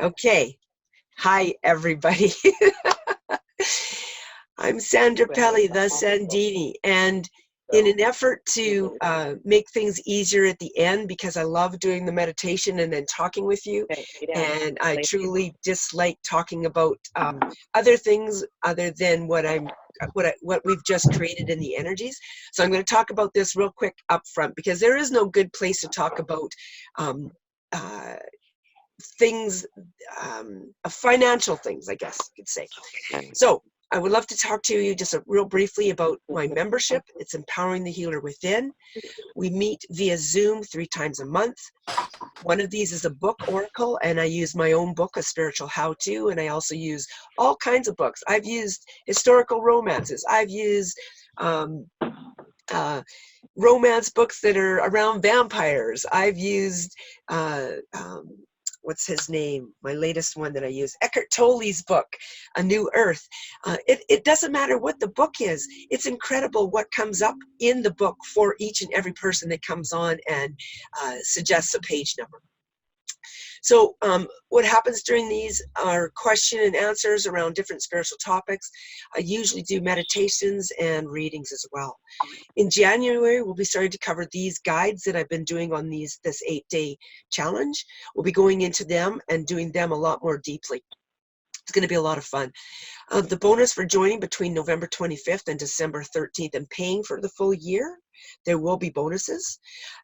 Okay. Hi, everybody. I'm Sandra Pelly, the Sandini, and in an effort to make things easier at the end, because I love doing the meditation and then talking with you, and I truly dislike talking about other things other than what we've just created in the energies. So I'm going to talk about this real quick up front, because there is no good place to talk about things, financial things, I guess you could say. So I would love to talk to you just real briefly about my membership. It's Empowering the Healer Within. We meet via Zoom 3 times a month. One of these is a book oracle, and I use my own book, A Spiritual How-To, and I also use all kinds of books. I've used historical romances. I've used romance books that are around vampires. I've used what's his name? My latest one that I use, Eckhart Tolle's book, A New Earth. It doesn't matter what the book is. It's incredible what comes up in the book for each and every person that comes on and suggests a page number. So what happens during these are question and answers around different spiritual topics. I usually do meditations and readings as well. In January, we'll be starting to cover these guides that I've been doing on this 8-day challenge. We'll be going into them and doing them a lot more deeply. It's going to be a lot of fun. The bonus for joining between November 25th and December 13th and paying for the full year, there will be bonuses.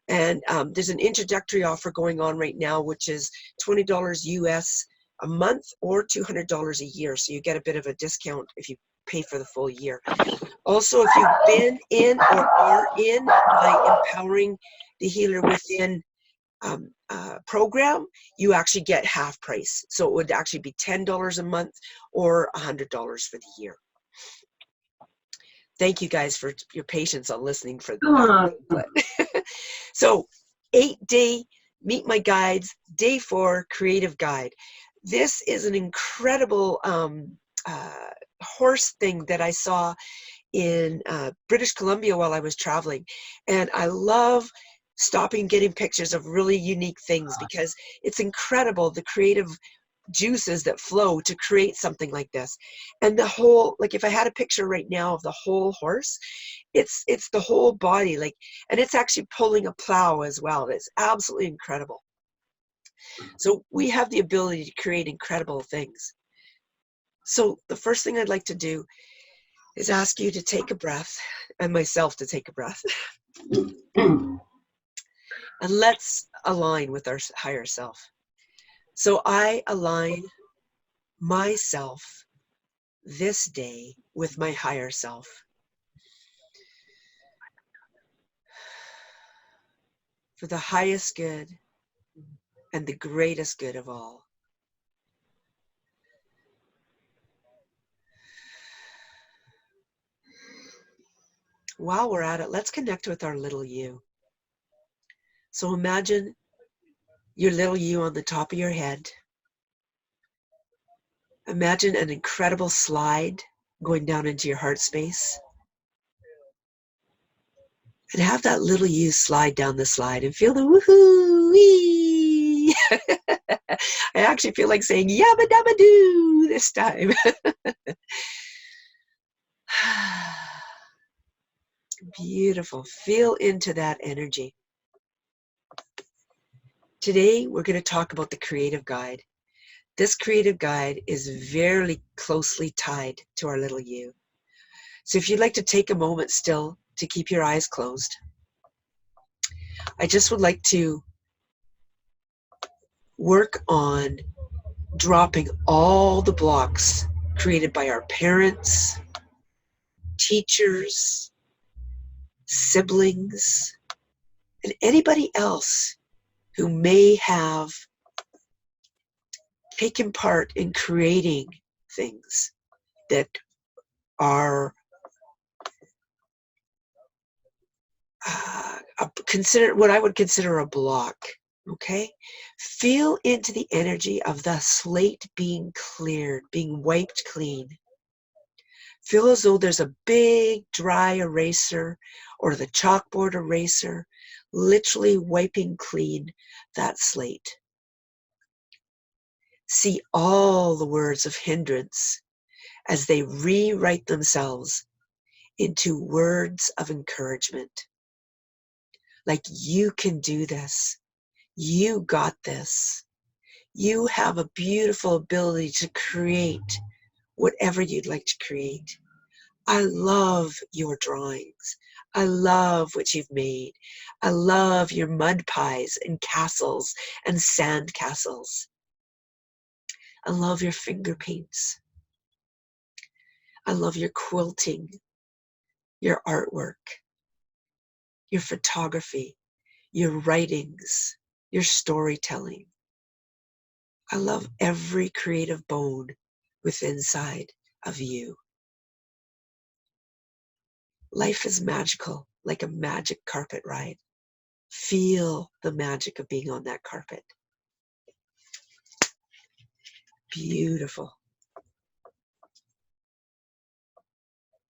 And there's an introductory offer going on right now, which is $20 US a month or $200 a year. So you get a bit of a discount if you pay for the full year. Also, if you've been in or are in my Empowering the Healer Within program, you actually get half price. So it would actually be $10 a month or $100 for the year. Thank you guys for your patience on listening for that. So 8-day Meet My Guides, day 4 Creative Guide. This is an incredible horse thing that I saw in British Columbia while I was traveling. And I love stopping, getting pictures of really unique things, because it's incredible the creative juices that flow to create something like this. And the whole, like if I had a picture right now of the whole horse, it's the whole body, like, and it's actually pulling a plow as well. It's absolutely incredible. So we have the ability to create incredible things. So the first thing I'd like to do is ask you to take a breath, and myself to take a breath. And let's align with our higher self. So I align myself this day with my higher self. For the highest good and the greatest good of all. While we're at it, let's connect with our little you. So imagine your little you on the top of your head. Imagine an incredible slide going down into your heart space. And have that little you slide down the slide and feel the woohoo-wee. I actually feel like saying yabba dabba doo this time. Beautiful. Feel into that energy. Today, we're going to talk about the creative guide. This creative guide is very closely tied to our little you. So if you'd like to take a moment still to keep your eyes closed, I just would like to work on dropping all the blocks created by our parents, teachers, siblings, and anybody else who may have taken part in creating things that are consider what I would consider a block. Okay, feel into the energy of the slate being cleared, being wiped clean. Feel as though there's a big dry eraser or the chalkboard eraser literally wiping clean that slate. See all the words of hindrance as they rewrite themselves into words of encouragement. Like, you can do this. You got this. You have a beautiful ability to create whatever you'd like to create. I love your drawings. I love what you've made. I love your mud pies and castles and sand castles. I love your finger paints. I love your quilting, your artwork, your photography, your writings, your storytelling. I love every creative bone within inside of you. Life is magical, like a magic carpet ride. Feel the magic of being on that carpet. Beautiful.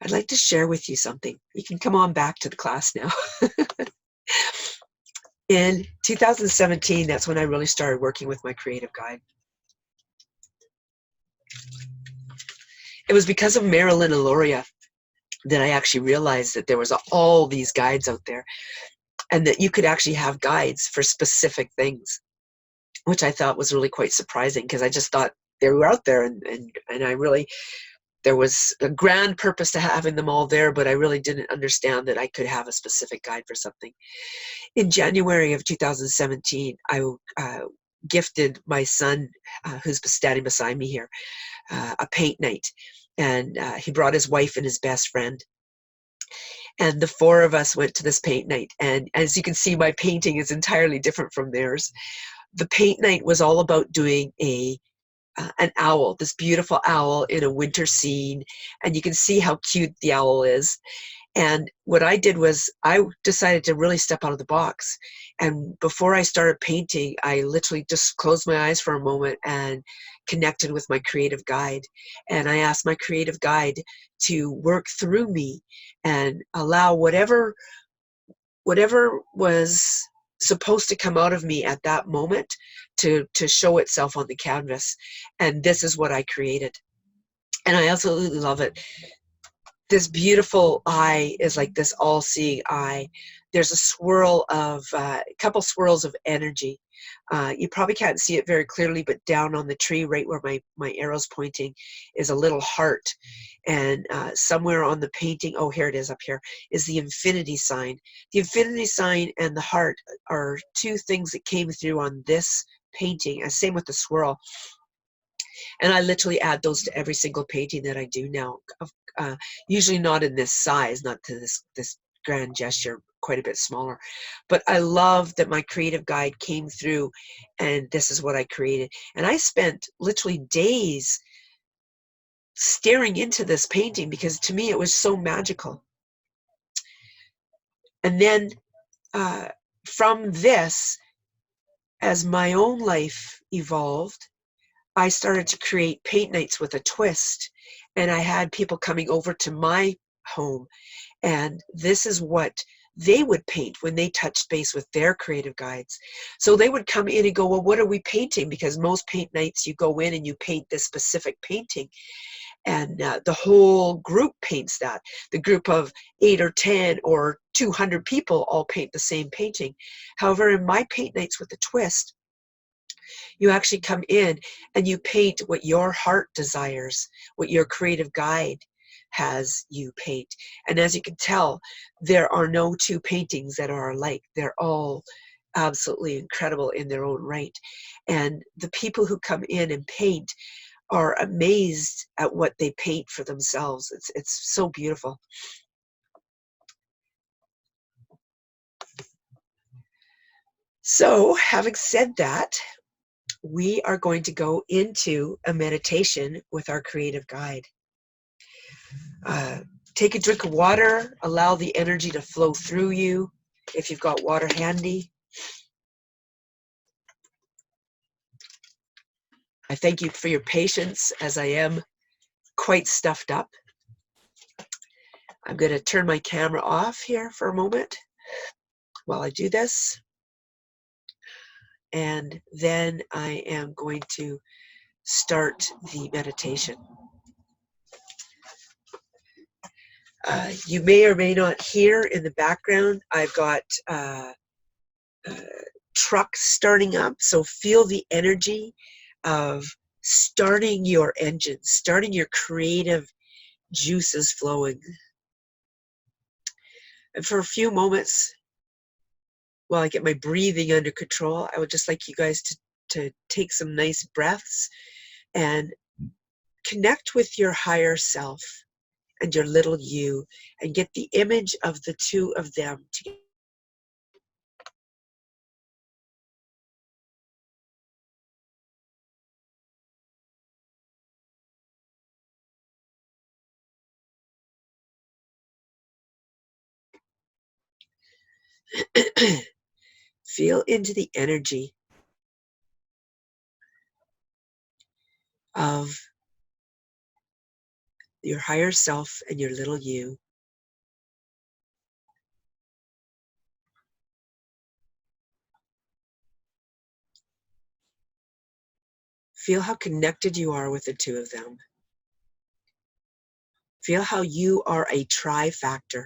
I'd like to share with you something. You can come on back to the class now. In 2017, that's when I really started working with my creative guide. It was because of Marilyn Aloria that I actually realized that there was all these guides out there, and that you could actually have guides for specific things, which I thought was really quite surprising, because I just thought they were out there, and I really, there was a grand purpose to having them all there, but I really didn't understand that I could have a specific guide for something. In January of 2017, I gifted my son, who's standing beside me here, a paint night, and he brought his wife and his best friend. And the four of us went to this paint night. And as you can see, my painting is entirely different from theirs. The paint night was all about doing an owl, this beautiful owl in a winter scene. And you can see how cute the owl is. And what I did was I decided to really step out of the box. And before I started painting, I literally just closed my eyes for a moment and connected with my creative guide. And I asked my creative guide to work through me and allow whatever was supposed to come out of me at that moment to show itself on the canvas. And this is what I created. And I absolutely love it. This beautiful eye is like this all-seeing eye. There's a swirl of, a couple swirls of energy. You probably can't see it very clearly, but down on the tree, right where my arrow's pointing, is a little heart. And somewhere on the painting, oh, here it is up here, is the infinity sign. The infinity sign and the heart are two things that came through on this painting, and same with the swirl. And I literally add those to every single painting that I do now. Usually not in this size, not to this grand gesture, quite a bit smaller. But I love that my creative guide came through, and this is what I created. And I spent literally days staring into this painting, because to me it was so magical. And then from this, as my own life evolved, I started to create paint nights with a twist. And I had people coming over to my home, and this is what they would paint when they touched base with their creative guides. So they would come in and go, well, what are we painting? Because most paint nights, you go in and you paint this specific painting. And the whole group paints that. The group of 8 or 10 or 200 people all paint the same painting. However, in my paint nights with a twist, you actually come in and you paint what your heart desires, what your creative guide has you paint. And as you can tell, there are no two paintings that are alike. They're all absolutely incredible in their own right. And the people who come in and paint are amazed at what they paint for themselves. It's so beautiful. So, having said that, we are going to go into a meditation with our creative guide. Take a drink of water, allow the energy to flow through you if you've got water handy. I thank you for your patience, as I am quite stuffed up. I'm going to turn my camera off here for a moment while I do this. And then I am going to start the meditation. You may or may not hear in the background, I've got trucks starting up, so feel the energy of starting your engine, starting your creative juices flowing. And for a few moments, while I get my breathing under control, I would just like you guys to take some nice breaths and connect with your higher self and your little you, and get the image of the two of them together. Feel into the energy of your higher self and your little you. Feel how connected you are with the two of them. Feel how you are a trifactor.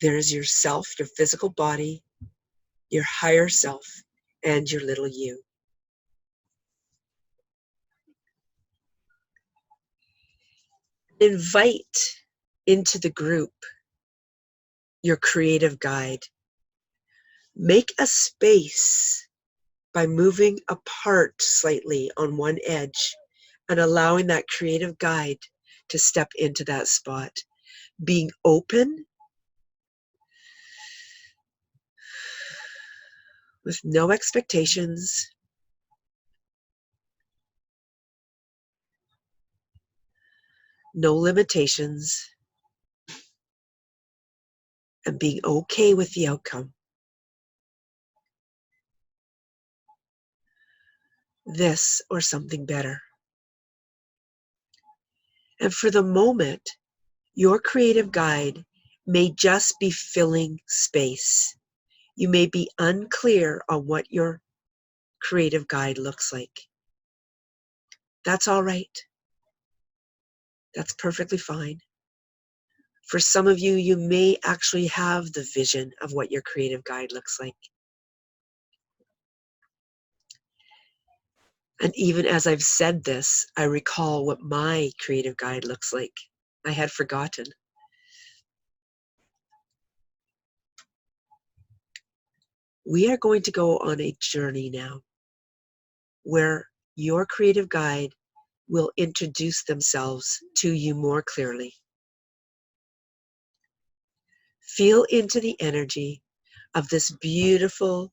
There is yourself, your physical body, your higher self, and your little you. Invite into the group your creative guide. Make a space by moving apart slightly on one edge and allowing that creative guide to step into that spot. Being open with no expectations, no limitations, and being okay with the outcome. This or something better. And for the moment, your creative guide may just be filling space. You may be unclear on what your creative guide looks like. That's all right. That's perfectly fine. For some of you, you may actually have the vision of what your creative guide looks like. And even as I've said this, I recall what my creative guide looks like. I had forgotten. We are going to go on a journey now where your creative guide will introduce themselves to you more clearly. Feel into the energy of this beautiful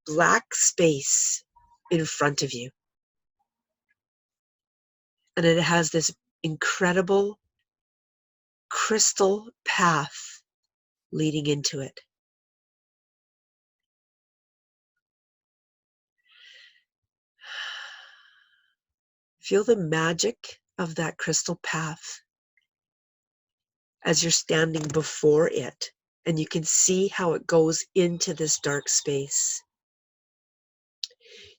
black space in front of you. And it has this incredible crystal path leading into it. Feel the magic of that crystal path as you're standing before it, and you can see how it goes into this dark space.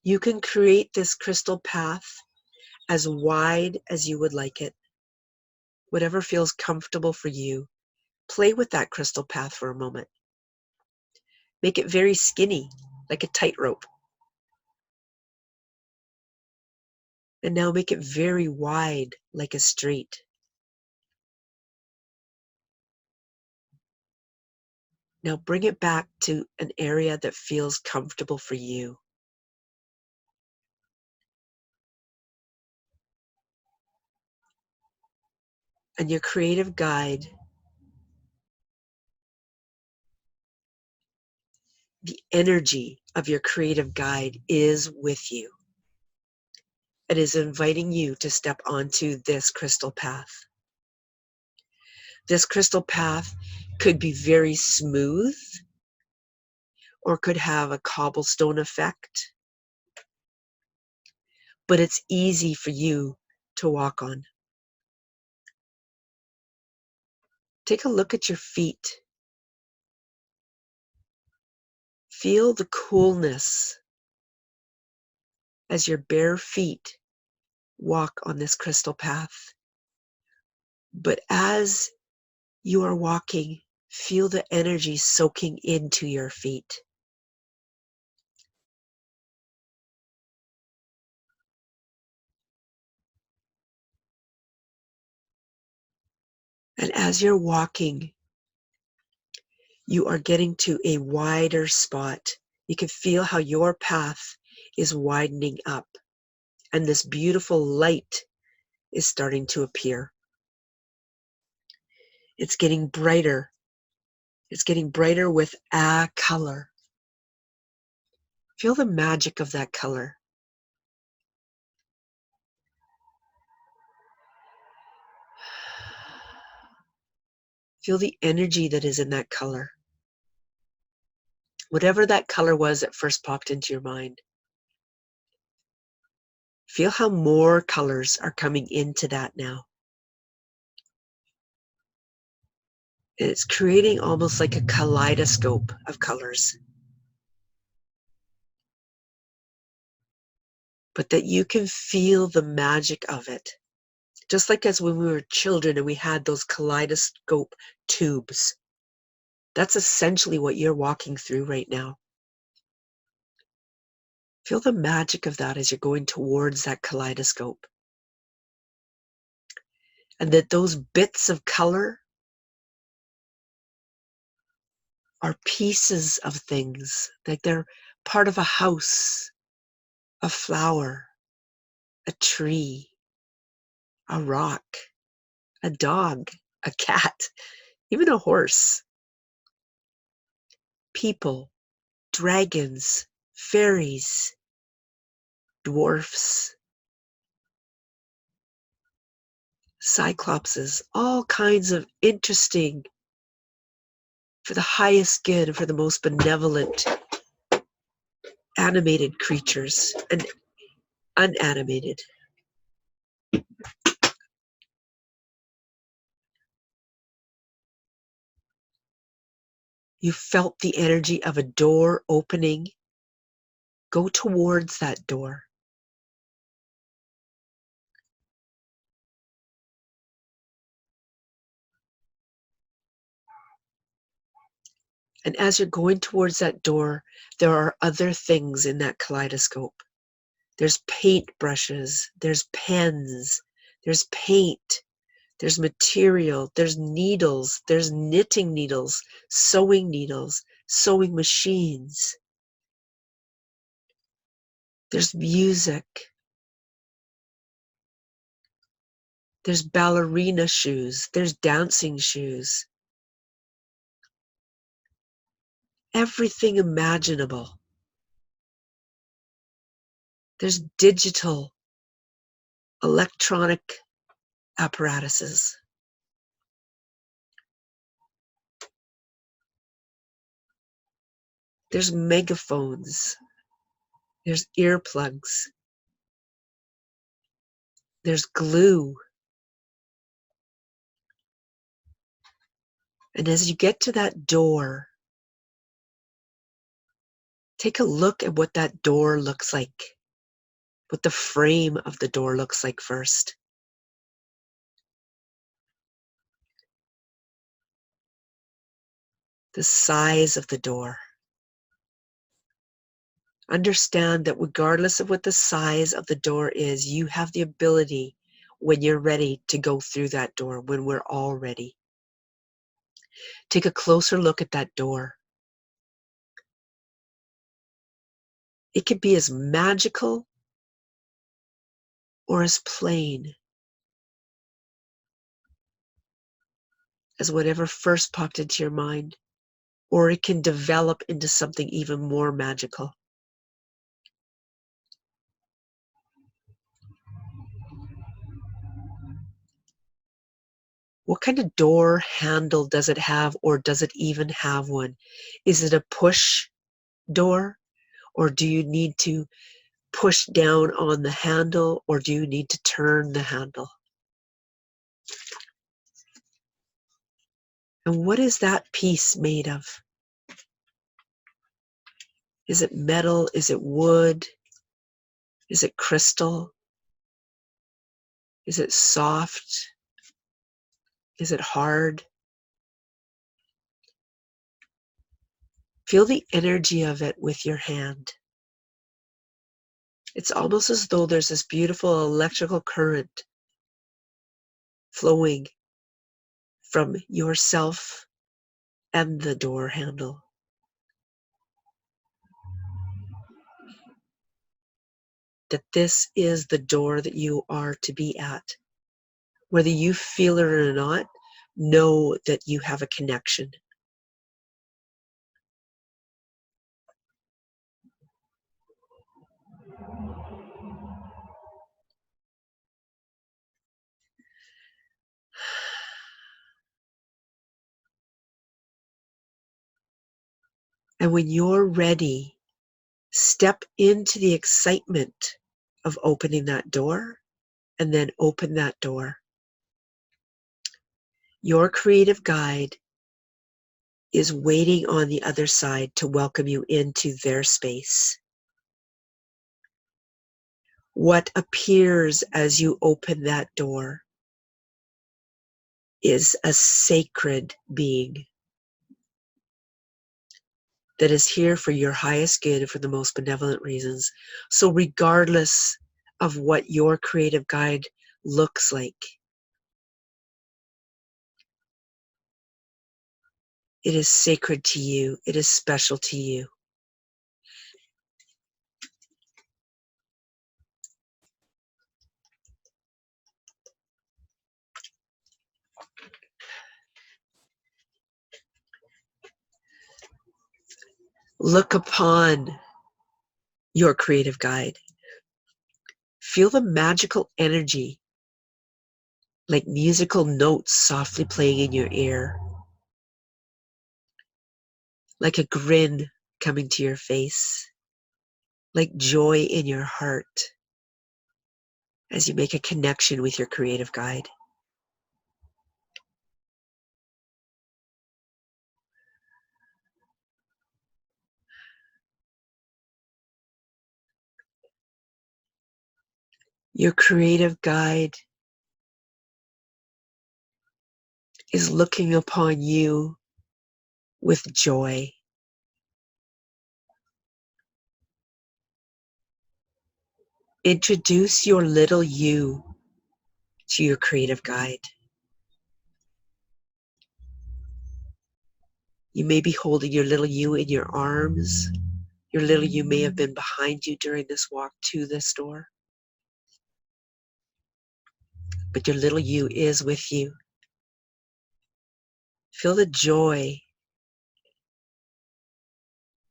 You can create this crystal path as wide as you would like it. Whatever feels comfortable for you. Play with that crystal path for a moment. Make it very skinny, like a tightrope. And now make it very wide, like a street. Now bring it back to an area that feels comfortable for you. And your creative guide, the energy of your creative guide is with you. It is inviting you to step onto this crystal path. This crystal path could be very smooth or could have a cobblestone effect, but it's easy for you to walk on. Take a look at your feet. Feel the coolness as your bare feet walk on this crystal path. But as you are walking, feel the energy soaking into your feet. And as you're walking, you are getting to a wider spot. You can feel how your path is widening up, and this beautiful light is starting to appear. It's getting brighter. It's getting brighter with a color. Feel the magic of that color. Feel the energy that is in that color. Whatever that color was that first popped into your mind. Feel how more colors are coming into that now. And it's creating almost like a kaleidoscope of colors. But that you can feel the magic of it. Just like as when we were children and we had those kaleidoscope tubes. That's essentially what you're walking through right now. Feel the magic of that as you're going towards that kaleidoscope. And that those bits of color are pieces of things. Like they're part of a house, a flower, a tree, a rock, a dog, a cat, even a horse. People, dragons, fairies, dwarfs, cyclopses, all kinds of interesting, for the highest good and for the most benevolent, animated creatures and unanimated. You felt the energy of a door opening. Go towards that door. And as you're going towards that door, there are other things in that kaleidoscope. There's paint brushes, there's pens, there's paint, there's material, there's needles, there's knitting needles, sewing machines. There's music. There's ballerina shoes, there's dancing shoes. Everything imaginable. There's digital, electronic apparatuses. There's megaphones. There's earplugs. There's glue. And as you get to that door, take a look at what that door looks like, what the frame of the door looks like first. The size of the door. Understand that regardless of what the size of the door is, you have the ability when you're ready to go through that door, when we're all ready. Take a closer look at that door. It could be as magical or as plain as whatever first popped into your mind, or it can develop into something even more magical. What kind of door handle does it have, or does it even have one? Is it a push door, or do you need to push down on the handle, or do you need to turn the handle? And what is that piece made of? Is it metal? Is it wood? Is it crystal? Is it soft? Is it hard? Feel the energy of it with your hand. It's almost as though there's this beautiful electrical current flowing from yourself and the door handle. That this is the door that you are to be at. Whether you feel it or not, know that you have a connection. And when you're ready, step into the excitement of opening that door, and then open that door. Your creative guide is waiting on the other side to welcome you into their space. What appears as you open that door is a sacred being that is here for your highest good and for the most benevolent reasons. So regardless of what your creative guide looks like, it is sacred to you. It is special to you. Look upon your creative guide. Feel the magical energy, like musical notes softly playing in your ear, like a grin coming to your face, like joy in your heart as you make a connection with your creative guide. Your creative guide is looking upon you with joy. Introduce your little you to your creative guide. You may be holding your little you in your arms. Your little you may have been behind you during this walk to this door. But your little you is with you. Feel the joy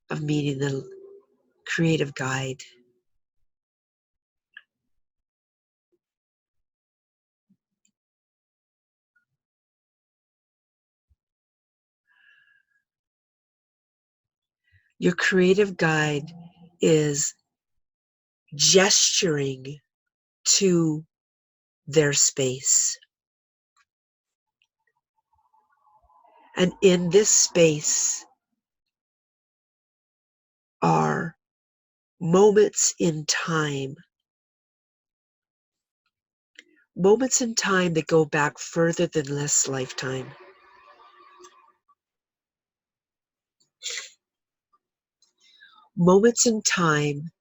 of meeting the creative guide. Your creative guide is gesturing to their space. And in this space are moments in time that go back further than this lifetime. Moments in time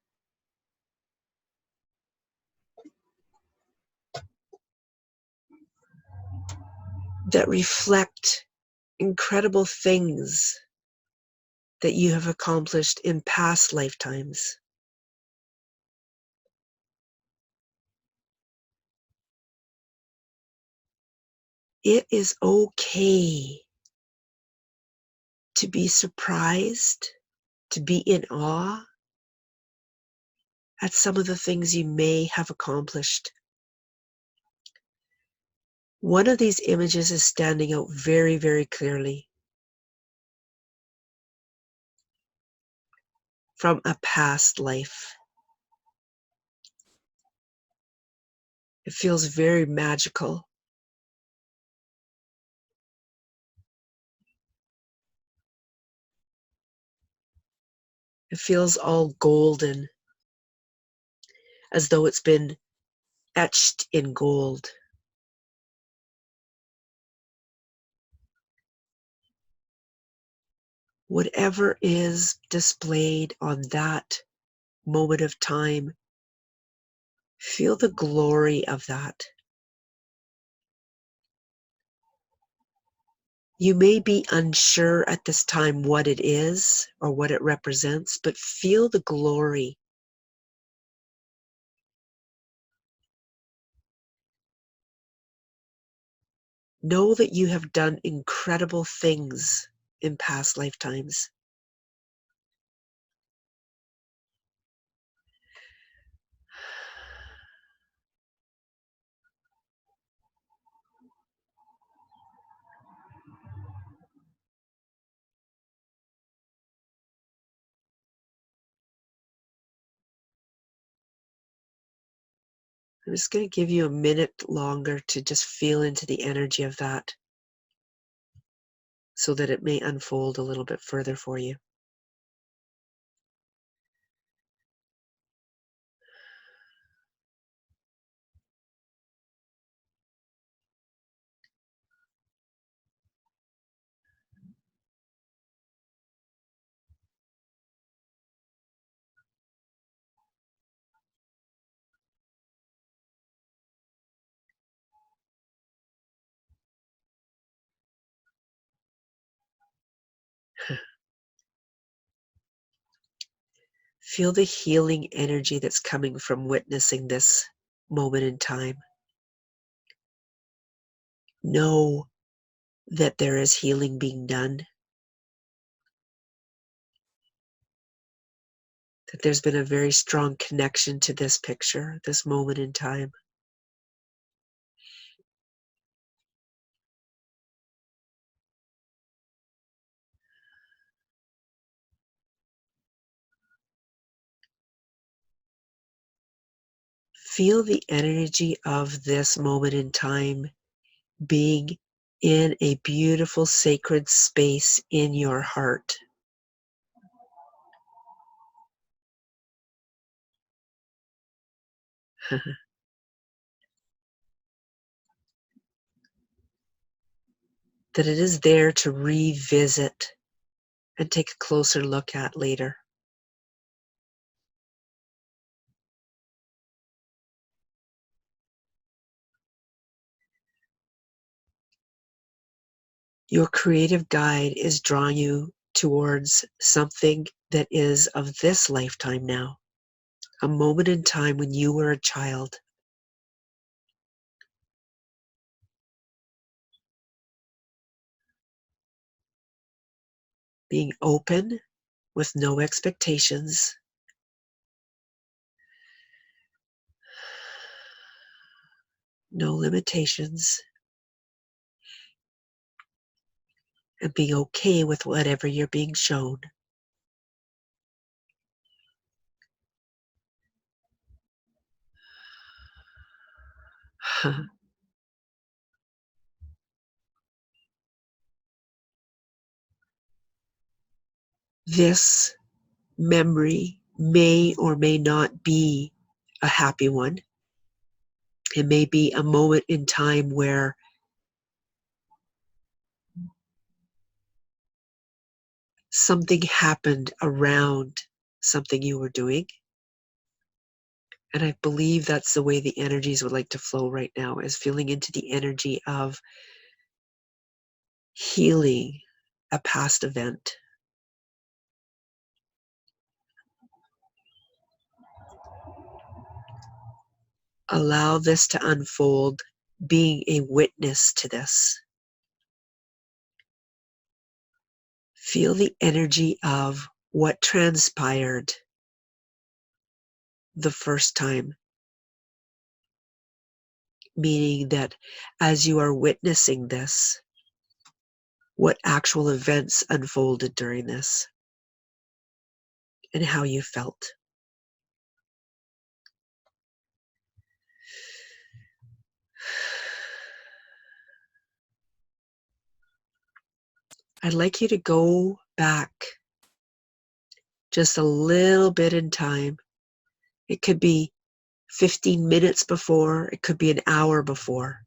that reflect incredible things that you have accomplished in past lifetimes. It is okay to be surprised, to be in awe at some of the things you may have accomplished. One of these images is standing out very, very clearly from a past life. It feels very magical. It feels all golden. as though it's been etched in gold. Whatever is displayed on that moment of time, feel the glory of that. You may be unsure at this time what it is or what it represents, but feel the glory. Know that you have done incredible things in past lifetimes. I'm just going to give you a minute longer to just feel into the energy of that so that it may unfold a little bit further for you. Feel the healing energy that's coming from witnessing this moment in time. Know that there is healing being done, that there's been a very strong connection to this picture, this moment in time. Feel the energy of this moment in time being in a beautiful sacred space in your heart. That it is there to revisit and take a closer look at later. Your creative guide is drawing you towards something that is of this lifetime now, a moment in time when you were a child. Being open with no expectations. No limitations. And being okay with whatever you're being shown. This memory may or may not be a happy one. It may be a moment in time where something happened around something you were doing. And I believe that's the way the energies would like to flow right now, is feeling into the energy of healing a past event. Allow this to unfold, being a witness to this. Feel the energy of what transpired the first time. Meaning that as you are witnessing this, what actual events unfolded during this and how you felt. I'd like you to go back just a little bit in time. It could be 15 minutes before, it could be an hour before.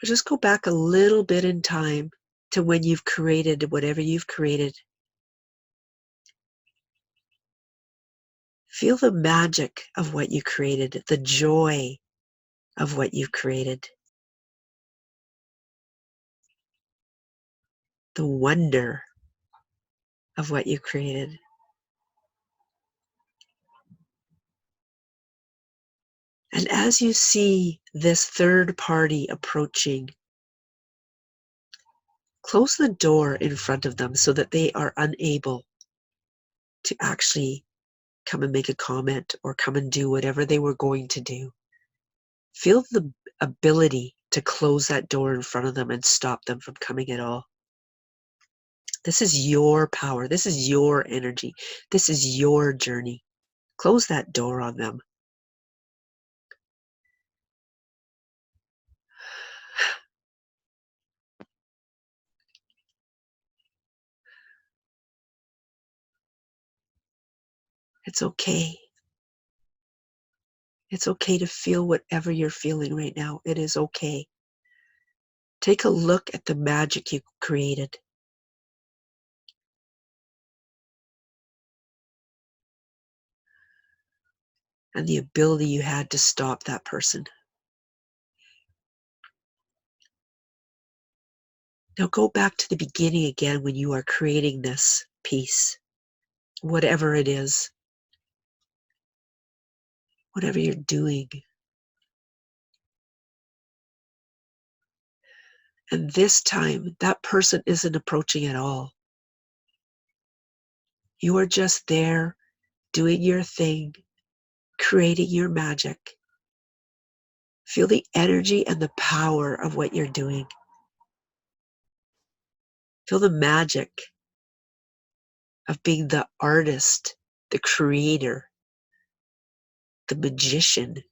But just go back a little bit in time to when you've created whatever you've created. Feel the magic of what you created, the joy of what you've created, the wonder of what you created. And as you see this third party approaching, close the door in front of them so that they are unable to actually come and make a comment or come and do whatever they were going to do. Feel the ability to close that door in front of them and stop them from coming at all. This is your power. This is your energy. This is your journey. Close that door on them. It's okay. It's okay to feel whatever you're feeling right now. It is okay. Take a look at the magic you created. And the ability you had to stop that person. Now go back to the beginning again when you are creating this piece, whatever it is, whatever you're doing. And this time, that person isn't approaching at all. You are just there doing your thing, creating your magic. Feel the energy and the power of what you're doing. Feel the magic of being the artist, the creator, the magician.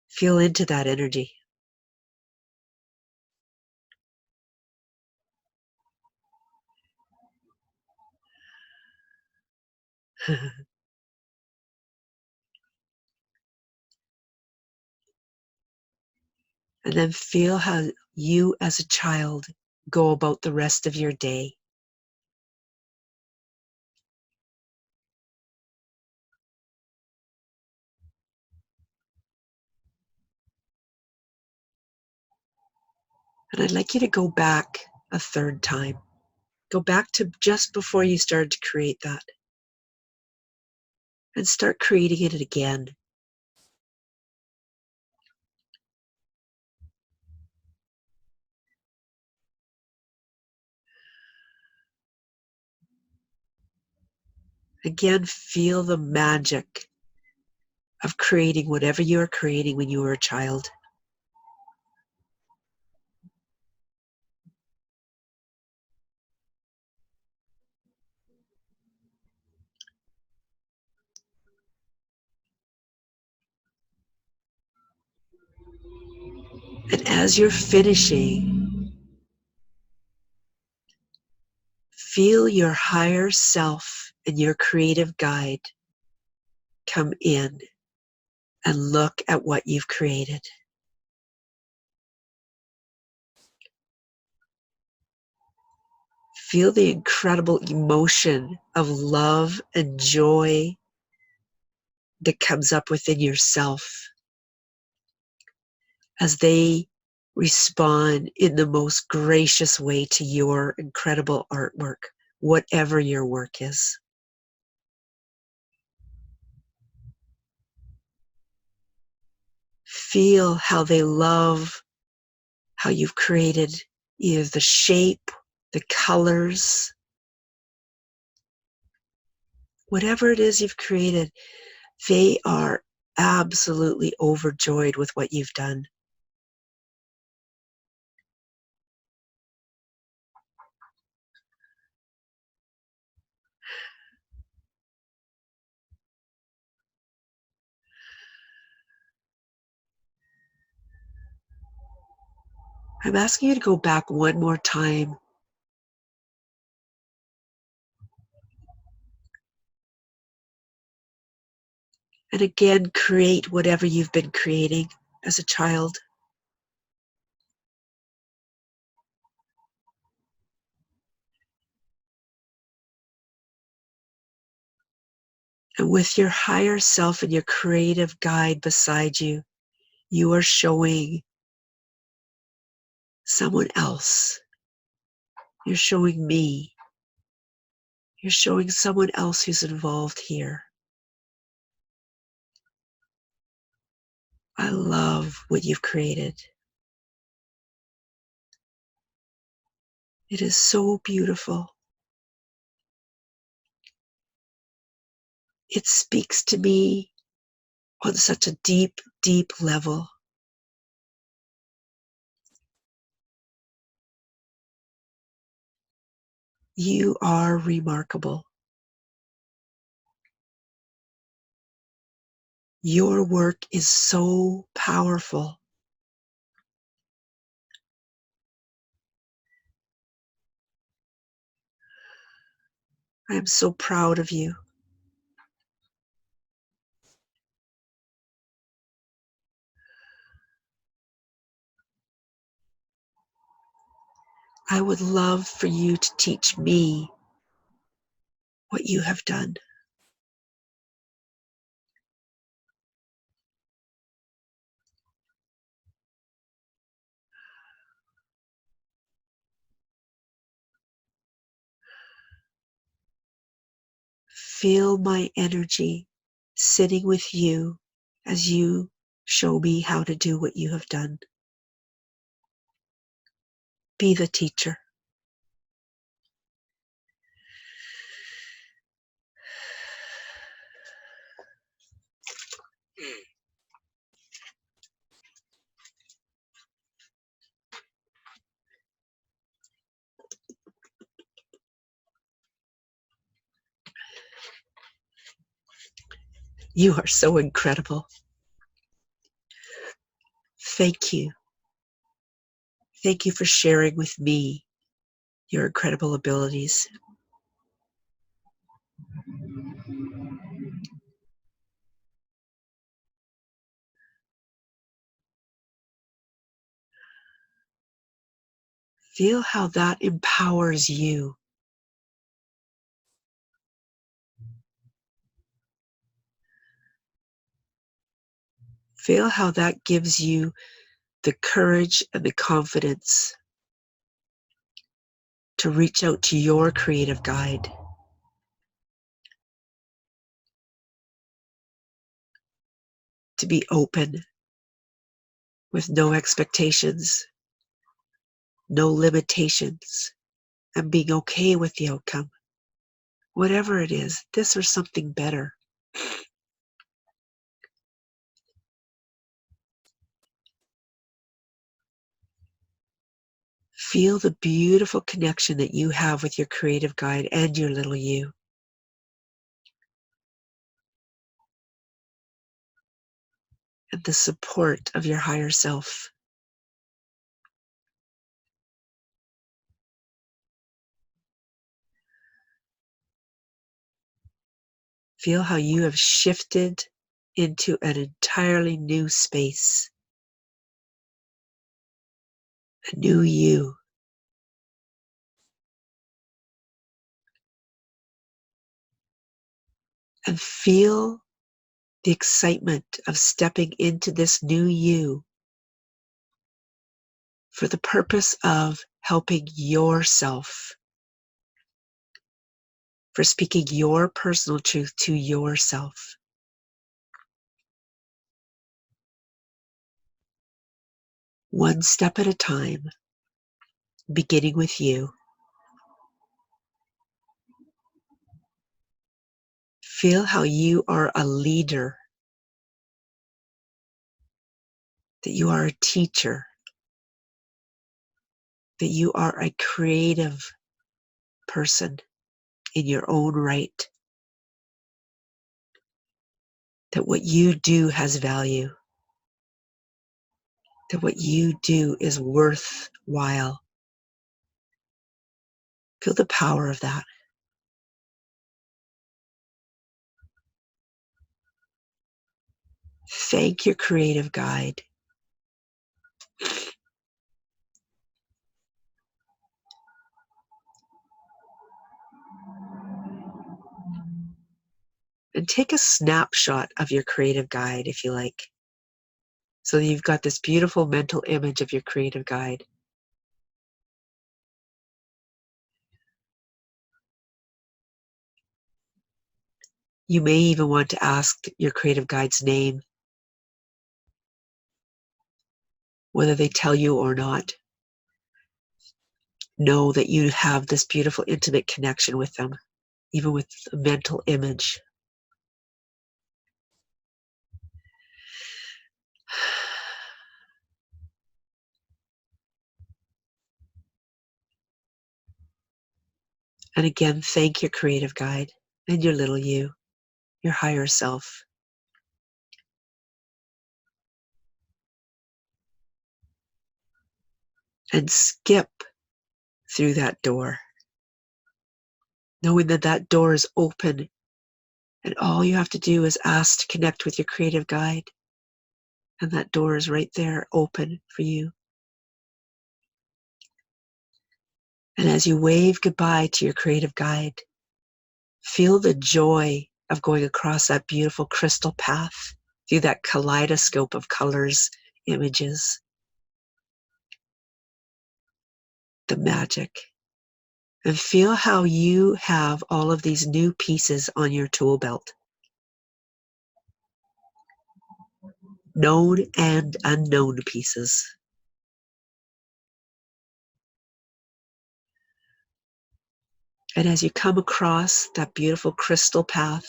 Feel into that energy. And then feel how you as a child go about the rest of your day. And I'd like you to go back a third time. Go back to just before you started to create that. And start creating it again. Again, feel the magic of creating whatever you were creating when you were a child. And as you're finishing, feel your higher self and your creative guide come in and look at what you've created. Feel the incredible emotion of love and joy that comes up within yourself as they respond in the most gracious way to your incredible artwork, whatever your work is. Feel how they love how you've created either the shape, the colors, whatever it is you've created, they are absolutely overjoyed with what you've done. I'm asking you to go back one more time And again, create whatever you've been creating as a child. And with your higher self and your creative guide beside you, you are showing someone else. You're showing me. You're showing someone else who's involved here. I love what you've created. It is so beautiful. It speaks to me on such a deep, deep level. You are remarkable. Your work is so powerful. I am so proud of you. I would love for you to teach me what you have done. Feel my energy sitting with you as you show me how to do what you have done. Be the teacher. You are so incredible. Thank you. Thank you for sharing with me your incredible abilities. Feel how that empowers you. Feel how that gives you the courage and the confidence to reach out to your creative guide. To be open with no expectations, no limitations, and being okay with the outcome. Whatever it is, this or something better. Feel the beautiful connection that you have with your creative guide and your little you. And the support of your higher self. Feel how you have shifted into an entirely new space. A new you. And feel the excitement of stepping into this new you for the purpose of helping yourself, for speaking your personal truth to yourself. One step at a time, beginning with you. Feel how you are a leader, that you are a teacher, that you are a creative person in your own right, that what you do has value, that what you do is worthwhile. Feel the power of that. Thank your creative guide. And take a snapshot of your creative guide if you like. So that you've got this beautiful mental image of your creative guide. You may even want to ask your creative guide's name, whether they tell you or not. Know that you have this beautiful, intimate connection with them, even with a mental image. And again, thank your creative guide and your little you, your higher self. And skip through that door, knowing that that door is open, and all you have to do is ask to connect with your creative guide, and that door is right there open for you. And as you wave goodbye to your creative guide, feel the joy of going across that beautiful crystal path through that kaleidoscope of colors, images, the magic. And feel how you have all of these new pieces on your tool belt. Known and unknown pieces. And as you come across that beautiful crystal path,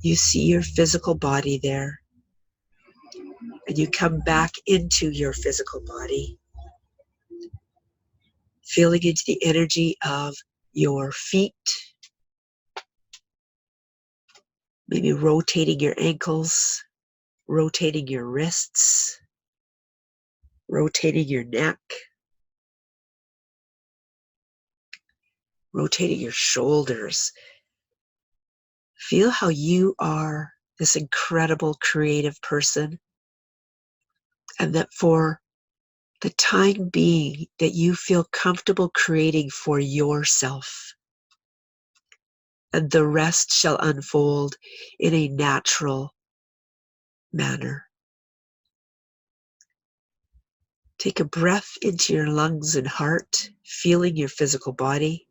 you see your physical body there. And you come back into your physical body, feeling into the energy of your feet, maybe rotating your ankles, rotating your wrists, rotating your neck, rotating your shoulders. Feel how you are this incredible creative person, and that for the time being that you feel comfortable creating for yourself, and the rest shall unfold in a natural manner. Take a breath into your lungs and heart, feeling your physical body.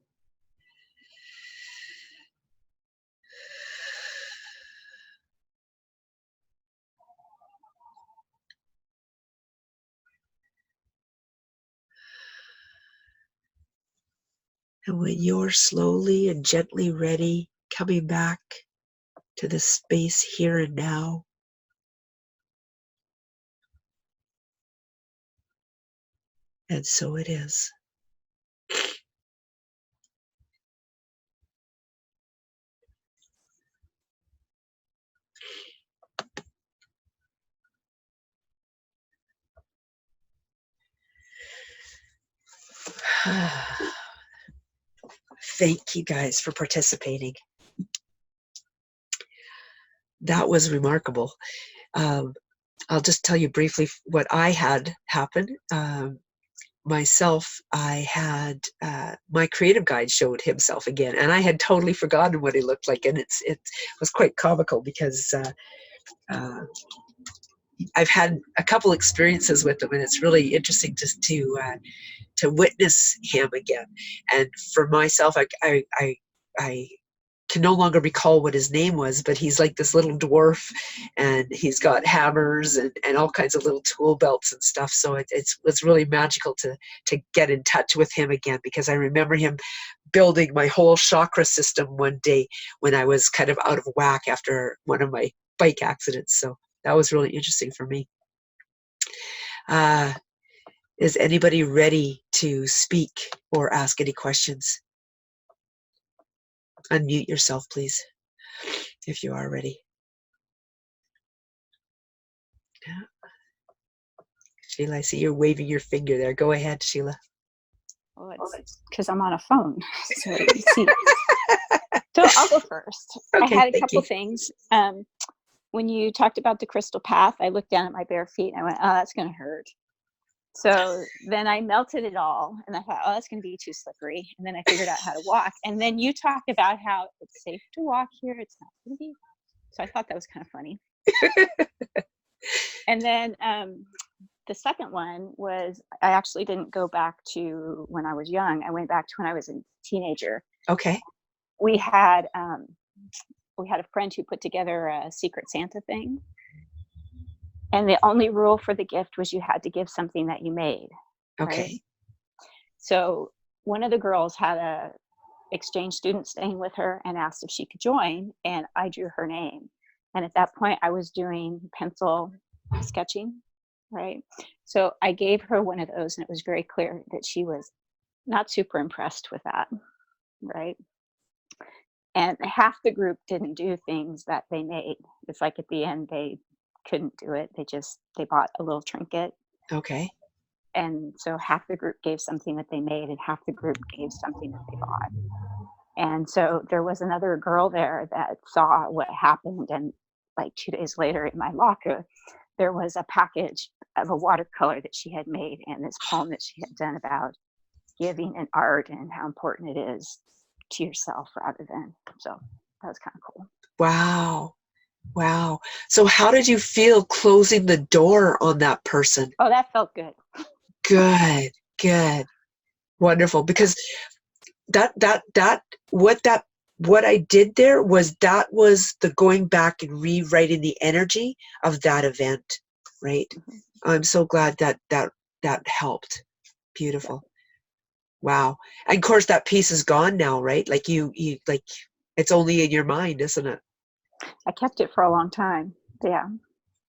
And when you're slowly and gently ready, coming back to the space here and now, and so it is. Thank you guys for participating. That was remarkable. I'll just tell you briefly what I had happen. Myself, I had my creative guide showed himself again, and I had totally forgotten what he looked like, and it was quite comical because I've had a couple experiences with him, and it's really interesting just to witness him again. And for myself, I can no longer recall what his name was, but he's like this little dwarf, and he's got hammers and all kinds of little tool belts and stuff. So it's really magical to get in touch with him again, because I remember him building my whole chakra system one day when I was kind of out of whack after one of my bike accidents. So that was really interesting for me. Is anybody ready to speak or ask any questions? Unmute yourself, please, if you are ready. Yeah. Sheila, I see you're waving your finger there. Go ahead, Sheila. Well, it's because I'm on a phone. So you see. So I'll go first. Okay, I had a couple things. when you talked about the crystal path, I looked down at my bare feet and I went, oh, that's going to hurt. So then I melted it all and I thought, oh, that's going to be too slippery. And then I figured out how to walk. And then you talked about how it's safe to walk here. It's not going to be. So I thought that was kind of funny. And then the second one was, I actually didn't go back to when I was young. I went back to when I was a teenager. Okay. We had a friend who put together a Secret Santa thing. And the only rule for the gift was you had to give something that you made. Okay. Right? So one of the girls had a exchange student staying with her and asked if she could join, and I drew her name. And at that point, I was doing pencil sketching, right? So I gave her one of those, and it was very clear that she was not super impressed with that, right? And half the group didn't do things that they made. It's like at the end, they couldn't do it. They bought a little trinket. Okay. And so half the group gave something that they made and half the group gave something that they bought. And so there was another girl there that saw what happened. And like 2 days later in my locker, there was a package of a watercolor that she had made and this poem that she had done about giving and art and how important it is to yourself rather than. So that was kind of cool. Wow. Wow. So how did you feel closing the door on that person? Oh, that felt good. Good. Good. Wonderful. Because what I did there was the going back and rewriting the energy of that event, right? Mm-hmm. I'm so glad that helped. Beautiful. Wow. And of course that piece is gone now, right? Like you like it's only in your mind, isn't it? I kept it for a long time. Yeah.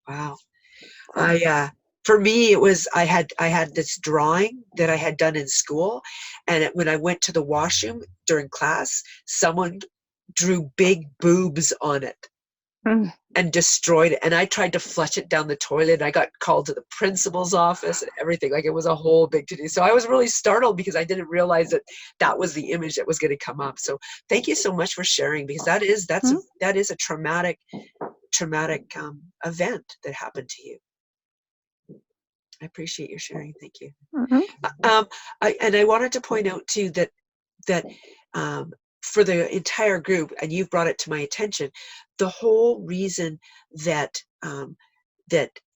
Wow. For me, it was, I had this drawing that I had done in school, and when I went to the washroom during class, someone drew big boobs on it and destroyed it. And I tried to flush it down the toilet. I got called to the principal's office and everything. Like, it was a whole big to-do. So I was really startled because I didn't realize that was the image that was going to come up. So thank you so much for sharing, because that is a traumatic event that happened to you. I appreciate your sharing. Thank you. Mm-hmm. I wanted to point out too that for the entire group, and you've brought it to my attention, the whole reason that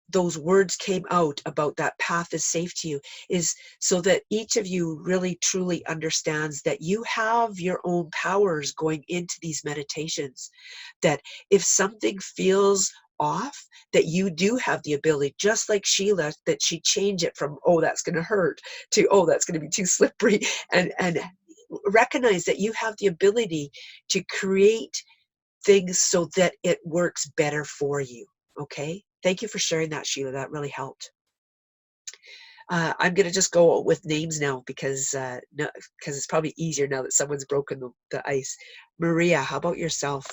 those words came out about that path is safe to you is so that each of you really truly understands that you have your own powers going into these meditations. That if something feels off, that you do have the ability, just like Sheila, that she changed it from, oh, that's going to hurt, to, oh, that's going to be too slippery, and recognize that you have the ability to create things so that it works better for you. Okay, thank you for sharing that, Sheila. That really helped. I'm going to just go with names now because it's probably easier now that someone's broken the ice. Maria, how about yourself?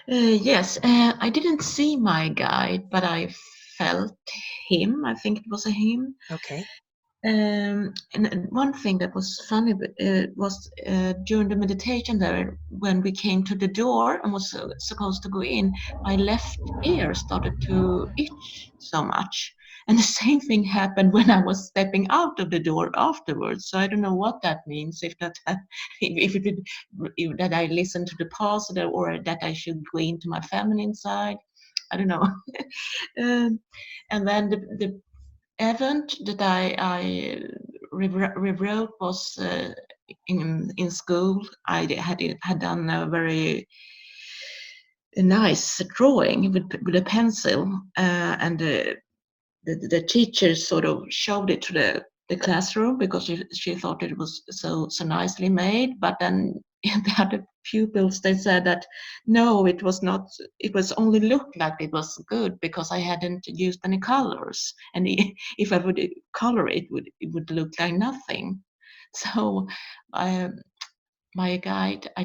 Yes, I didn't see my guide, but I felt him. I think it was a him. Okay. And one thing that was funny was during the meditation there, when we came to the door and was supposed to go in, my left ear started to itch so much. And the same thing happened when I was stepping out of the door afterwards. So I don't know what that means, if that I listen to the past, or that I should go into my feminine side. I don't know. And then the event that I rewrote was in school. I had done a very nice drawing with a pencil, and the teacher sort of showed it to the classroom because she thought it was so nicely made. But then the other pupils, they said that no, it was not. It was only looked like it was good because I hadn't used any colors, and if I would color it, it would look like nothing. So I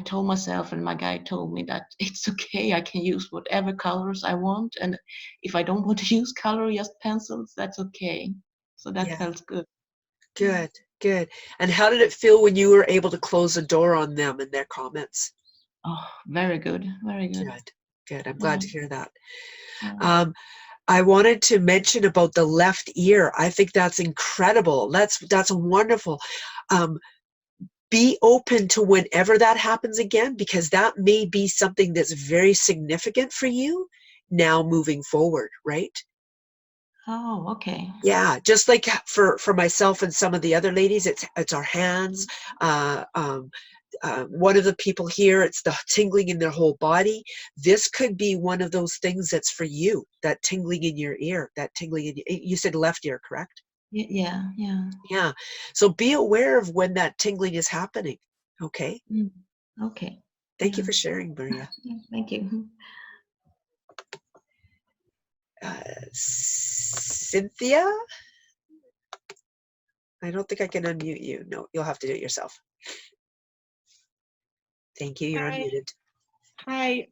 told myself, and my guide told me that it's okay, I can use whatever colors I want, and if I don't want to use color, just pencils, that's okay. So that felt good. Good. And how did it feel when you were able to close the door on them and their comments? Oh, very good, very good. Good. I'm glad to hear that. Yeah. I wanted to mention about the left ear. I think that's incredible. That's wonderful. Be open to whenever that happens again, because that may be something that's very significant for you now moving forward, right? Oh, okay. Yeah, just like for myself and some of the other ladies, it's our hands. One of the people here, it's the tingling in their whole body. This could be one of those things that's for you, that tingling in your ear, that tingling in you said left ear, correct? Yeah, yeah. Yeah. So be aware of when that tingling is happening. Okay. Mm. Okay. Thank you Yeah. for sharing, Maria. Yeah, thank you. Cynthia? I don't think I can unmute you. No, you'll have to do it yourself. Thank you. You're Hi. unmuted. Hi.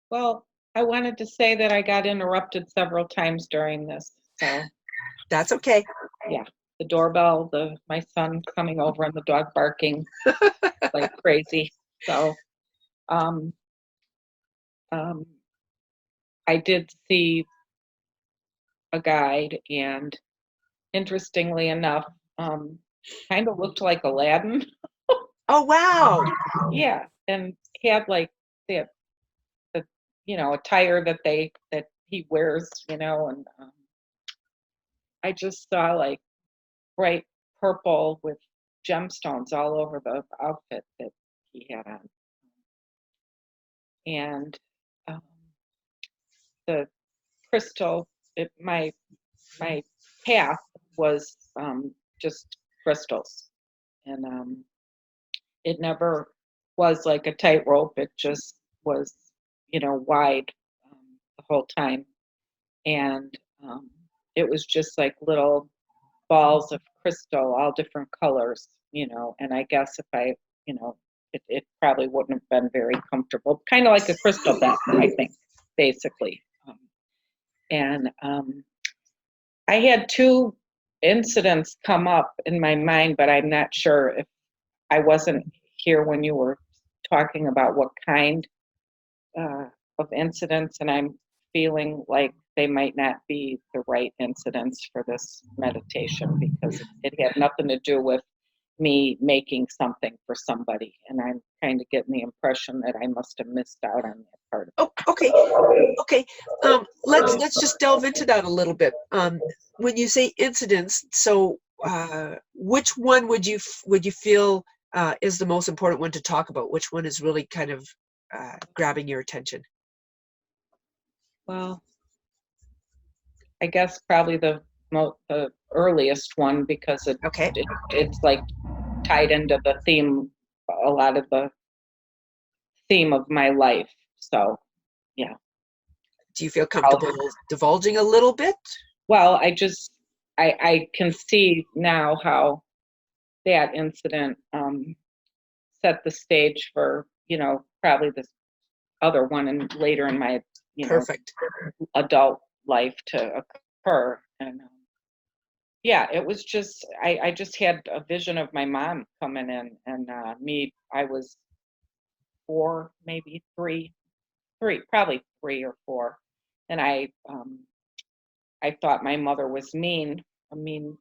Well, I wanted to say that I got interrupted several times during this. So That's okay. yeah, the doorbell, my son coming over and the dog barking like crazy. So um, I did see a guide, and interestingly enough, kind of looked like Aladdin. Oh, wow. Yeah, and had like the attire that he wears, and I just saw like bright purple with gemstones all over the outfit that he had on. And um, the crystal, my path was just crystals. And it never was like a tightrope. It just was, wide the whole time. And it was just like little balls of crystal, all different colors, and I guess if I, it probably wouldn't have been very comfortable, kind of like a crystal bed, I think, basically. And I had two incidents come up in my mind, but I'm not sure if I wasn't here when you were talking about what kind of incidents, and I'm feeling like they might not be the right incidents for this meditation because it had nothing to do with me making something for somebody, and I'm kind of getting the impression that I must have missed out on that part of it. Oh, okay. Let's just delve into that a little bit. When you say incidents, so which one would you feel is the most important one to talk about? Which one is really kind of grabbing your attention? Well, I guess probably the earliest one, because Okay. it's like tied into the theme, a lot of the theme of my life. So, yeah. Do you feel comfortable divulging a little bit? Well, I can see now how that incident set the stage for, probably this other one and later in my, Perfect. adult life to occur. And yeah, it was just, I just had a vision of my mom coming in, and I was 4, maybe 3, probably 3 or 4. And I thought my mother was mean, a mean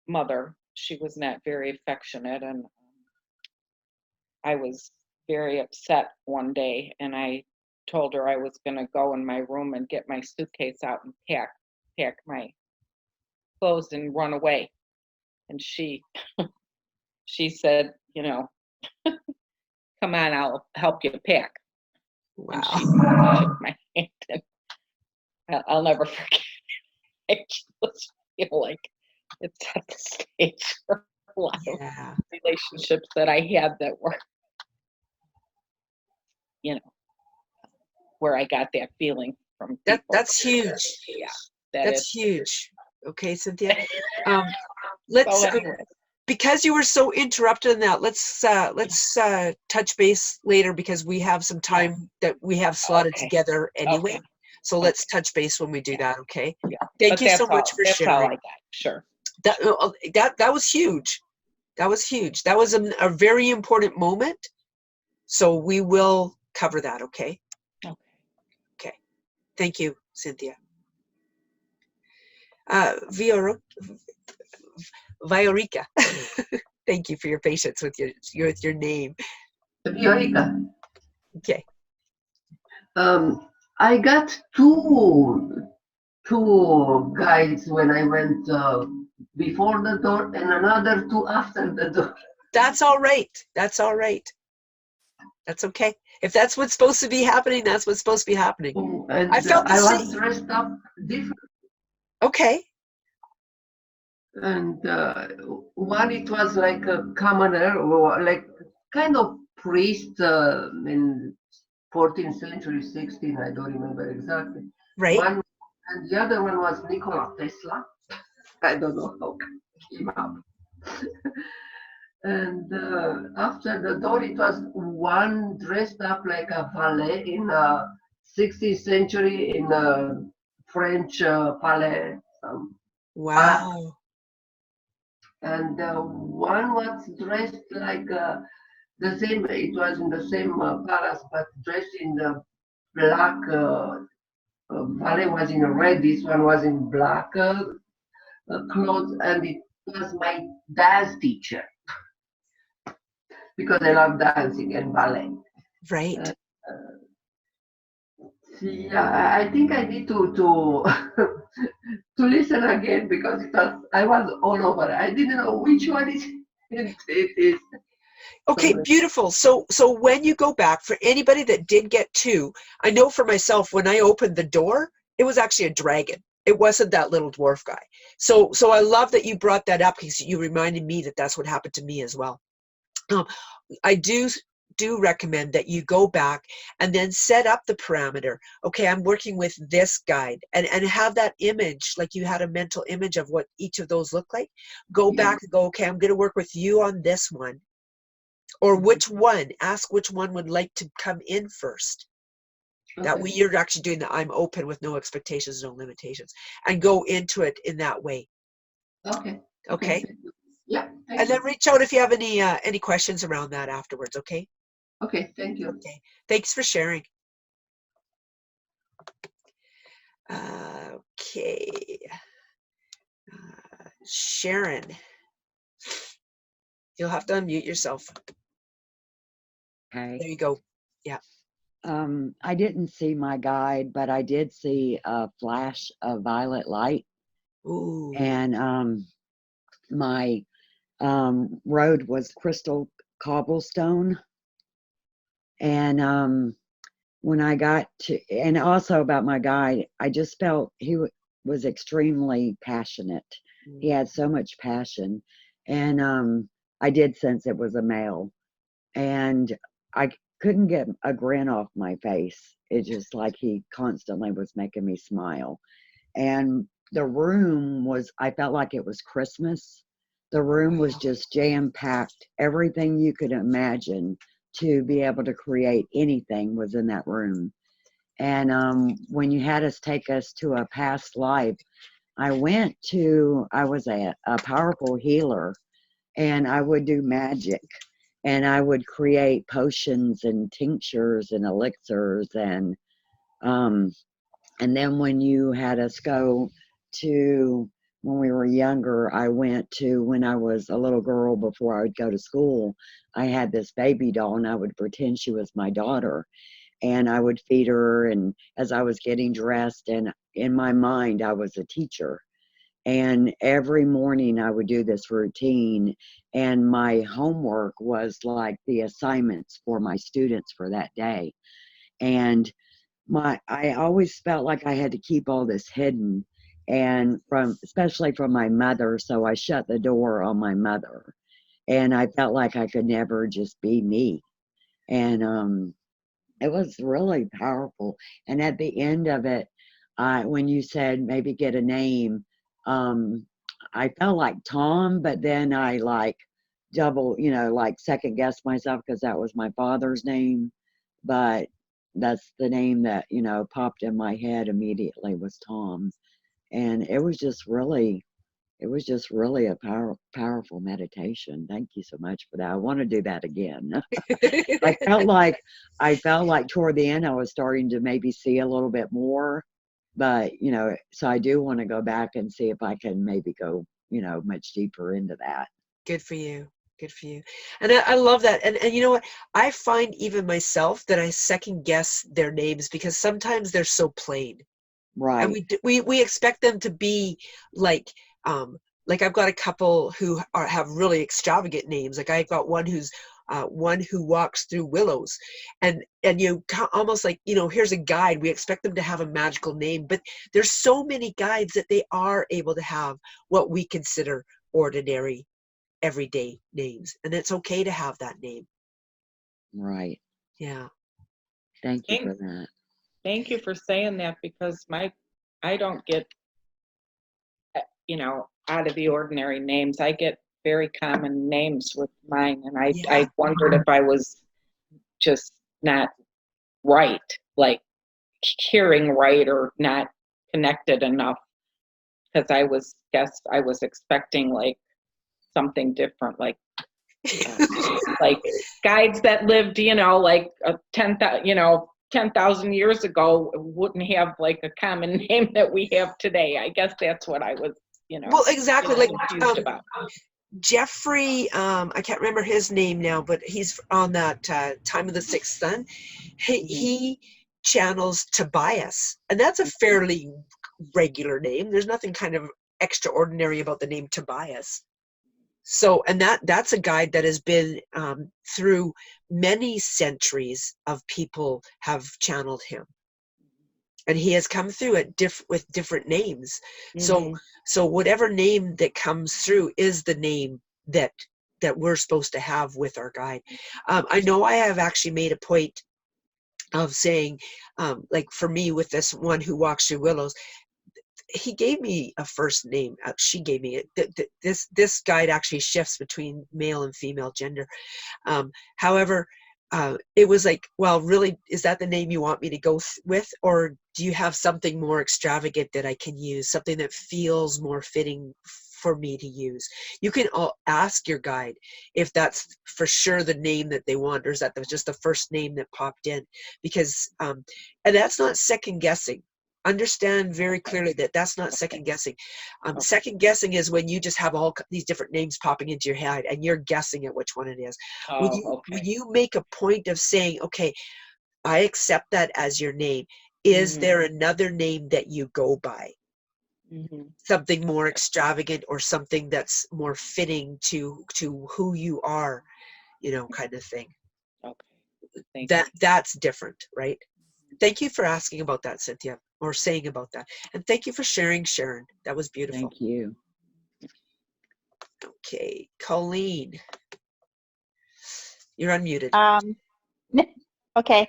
mother. She was not very affectionate, and I was very upset one day, and I told her I was going to go in my room and get my suitcase out and pack my clothes and run away. And she said, come on, I'll help you pack. And she Wow. shook my hand, and I'll never forget. I just feel like it set the stage for a lot of Yeah. relationships that I had that were, where I got that feeling from people. That's huge. Yeah, That's huge. Okay, Cynthia. So anyway. Because you were so interrupted in that, let's touch base later, because we have some time that we have slotted together anyway. Okay. So let's touch base when we do that. Okay. Yeah. Thank you so much for That's sharing. all I got. Sure. That was huge. That was huge. That was a very important moment. So we will cover that. Okay. Okay. Thank you, Cynthia. Viorica, thank you for your patience with your name. Viorica. Okay. I got two guides when I went before the door and another two after the door. That's all right. That's all right. That's okay. If that's what's supposed to be happening, that's what's supposed to be happening. And I felt the I was same. dressed up different. Okay. And one, it was like a commoner, or like kind of priest in 14th century, 16, I don't remember exactly. Right. One, and the other one was Nikola Tesla. I don't know how it came up. And after the door, it was one dressed up like a valet in 16th century in French palais. Wow. And one was dressed like the same, it was in the same palace, but dressed in the black, valet was in red, this one was in black clothes, and it was my dance teacher. Because I love dancing and ballet. Right. Yeah, I think I need to to listen again because I was all over. I didn't know which one it is. Okay, beautiful. So when you go back, for anybody that did get two, I know for myself, when I opened the door, it was actually a dragon. It wasn't that little dwarf guy. So I love that you brought that up because you reminded me that that's what happened to me as well. I do recommend that you go back and then set up the parameter. Okay, I'm working with this guide, and have that image, like you had a mental image of what each of those look like. Go back and go, okay, I'm going to work with you on this one. Or which one, ask which one would like to come in first. Okay. That way you're actually doing the I'm open with no expectations, no limitations, and go into it in that way. Okay. Okay. Yeah. And then reach out if you have any questions around that afterwards, okay? Okay, thank you. Okay. Thanks for sharing. Okay. Sharon, you'll have to unmute yourself. Okay. There you go. Yeah. I didn't see my guide, but I did see a flash of violet light. Ooh. And my road was crystal cobblestone. And when I got to, and also about my guide, I just felt he was extremely passionate. He had so much passion. And I did sense it was a male. And I couldn't get a grin off my face. It's just like he constantly was making me smile. And the room was, I felt like it was Christmas. The room was just jam-packed. Everything you could imagine to be able to create anything was in that room. And when you had us take us to a past life, I was a powerful healer, and I would do magic. And I would create potions and tinctures and elixirs, and then when you had us go to, when we were younger, I went to, when I was a little girl before I would go to school, I had this baby doll, and I would pretend she was my daughter, and I would feed her, and as I was getting dressed, and in my mind I was a teacher. And every morning I would do this routine, and my homework was like the assignments for my students for that day. And I always felt like I had to keep all this hidden, and especially from my mother, so I shut the door on my mother. And I felt like I could never just be me. And it was really powerful. And at the end of it, when you said maybe get a name, I felt like Tom, but then I like second guessed myself because that was my father's name. But that's the name that, popped in my head immediately, was Tom. And it was just really a powerful meditation. Thank you so much for that. I want to do that again. I felt like toward the end I was starting to maybe see a little bit more, But, so I do want to go back and see if I can maybe go, much deeper into that. Good for you. Good for you. And I love that. And you know what? I find even myself that I second guess their names because sometimes they're so plain. And Right. we expect them to be like I've got a couple who have really extravagant names. Like I've got one who walks through willows, and almost like, here's a guide. We expect them to have a magical name, but there's so many guides that they are able to have what we consider ordinary, everyday names, and it's okay to have that name. Right. Yeah. Thank you Thank, for that. thank you for saying that, because I don't get, out of the ordinary names. I get very common names with mine, and I Yeah. wondered if I was just not right, like hearing right or not connected enough, because I was expecting like something different, like guides that lived, like 10,000 years ago wouldn't have like a common name that we have today. I guess that's what I was, Well, exactly. Like confused about. Jeffrey, I can't remember his name now, but he's on that Time of the Sixth Sun. He channels Tobias, and that's a fairly regular name. There's nothing kind of extraordinary about the name Tobias. So, and that's a guide that has been through many centuries of people have channeled him, and he has come through it with different names. So whatever name that comes through is the name that we're supposed to have with our guide. I know I have actually made a point of saying, like for me with this one who walks through willows, he gave me a first name. She gave me it. This guide actually shifts between male and female gender. However, it was like, well, really, is that the name you want me to go with? Or do you have something more extravagant that I can use, something that feels more fitting for me to use? You can ask your guide if that's for sure the name that they want, or is that just the first name that popped in? Because, and that's not second guessing. Understand very clearly that that's not second guessing. Second guessing is when you just have all these different names popping into your head and you're guessing at which one it is. When you make a point of saying, okay, I accept that as your name, is there another name that you go by? Something more extravagant or something that's more fitting to who you are, kind of thing. Okay. That's different, right? Thank you for asking about that, Cynthia, or saying about that. And thank you for sharing, Sharon. That was beautiful. Thank you. Okay, Colleen, you're unmuted. Okay.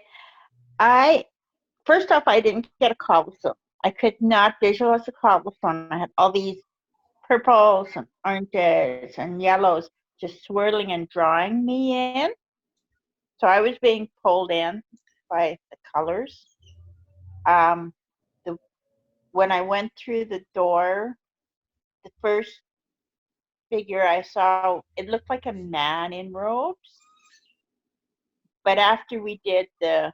First off, I didn't get a cobblestone. I could not visualize a cobblestone. I had all these purples and oranges and yellows just swirling and drawing me in. So I was being pulled in by the colors. When I went through the door, the first figure I saw, it looked like a man in robes. But after we did the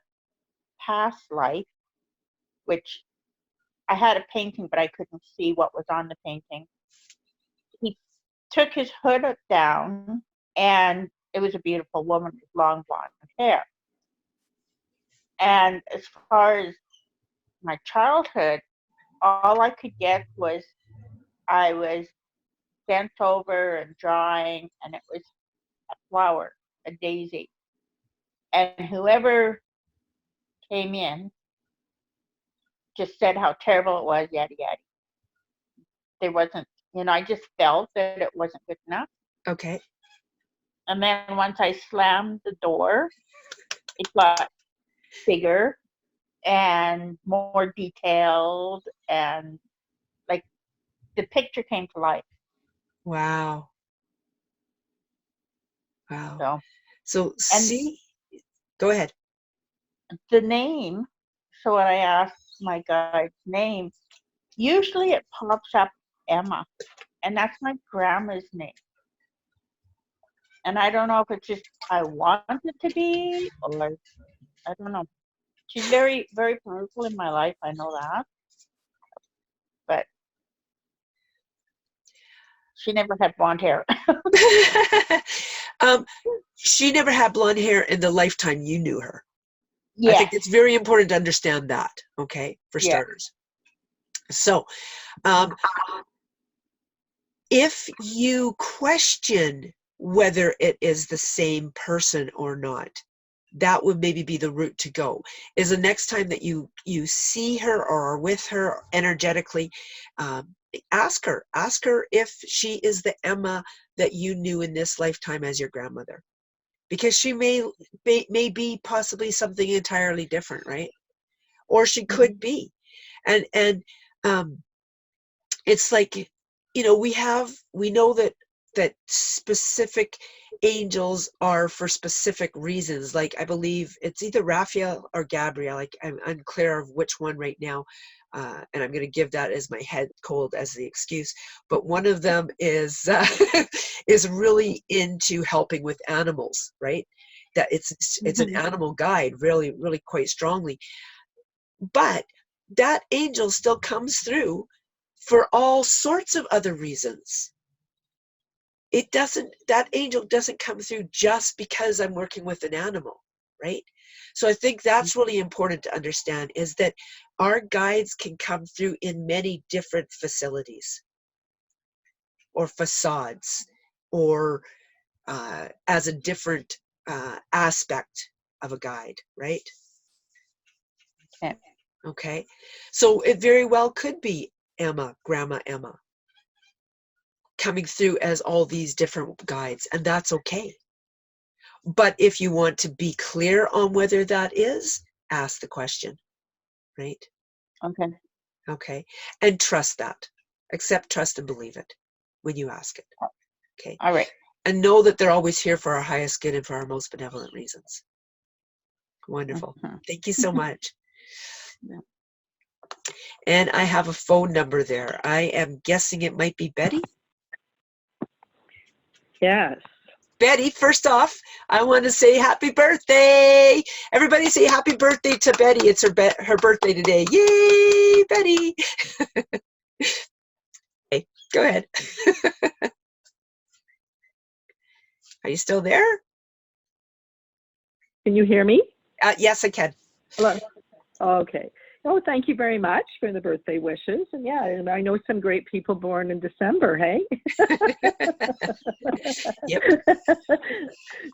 past life, which I had a painting, but I couldn't see what was on the painting, he took his hood down, and it was a beautiful woman with long blonde hair. And as far as my childhood, all I could get was I was bent over and drawing, and it was a flower, a daisy. And whoever came in just said how terrible it was, yada, yada. There wasn't, I just felt that it wasn't good enough. Okay. And then once I slammed the door, it got bigger and more detailed, and like the picture came to life. Wow. So see, go ahead. The name, so when I asked my guide's name, usually it pops up Emma, and that's my grandma's name. And I don't know if it's just I want it to be, or I don't know. She's very, very powerful in my life. I know that. She never had blonde hair. She never had blonde hair in the lifetime you knew her. I Yeah. think it's very important to understand that, okay, for Yeah. starters. So, if you question whether it is the same person or not, that would maybe be the route to go. Is the next time that you see her or are with her energetically, ask her if she is the Emma that you knew in this lifetime as your grandmother, because she may be possibly something entirely different, right? Or she could be, and it's like, we know that specific angels are for specific reasons. Like, I believe it's either Raphael or Gabriel. Like, I'm unclear of which one right now, and I'm going to give that as my head cold as the excuse. But one of them is is really into helping with animals, right? That it's an animal guide, really, really quite strongly. But that angel still comes through for all sorts of other reasons. That angel doesn't come through just because I'm working with an animal, right? So I think that's really important to understand, is that our guides can come through in many different facilities or facades, or as a different aspect of a guide, right? Okay. Okay, so it very well could be Emma, Grandma Emma, coming through as all these different guides, and that's okay. But if you want to be clear on whether that is, ask the question, right? Okay. Okay, and trust that. Accept, trust, and believe it when you ask it. Okay, All right. and know that they're always here for our highest good and for our most benevolent reasons. Wonderful. Thank you so much. Yeah. And I have a phone number there. I am guessing it might be Betty. Yes. Betty, first off, I want to say happy birthday. Everybody say happy birthday to Betty. It's her birthday today. Yay, Betty. Okay, go ahead. Are you still there? Can you hear me? Yes, I can. Hello. Okay. Oh, thank you very much for the birthday wishes. And yeah, and I know some great people born in December, hey? Yep.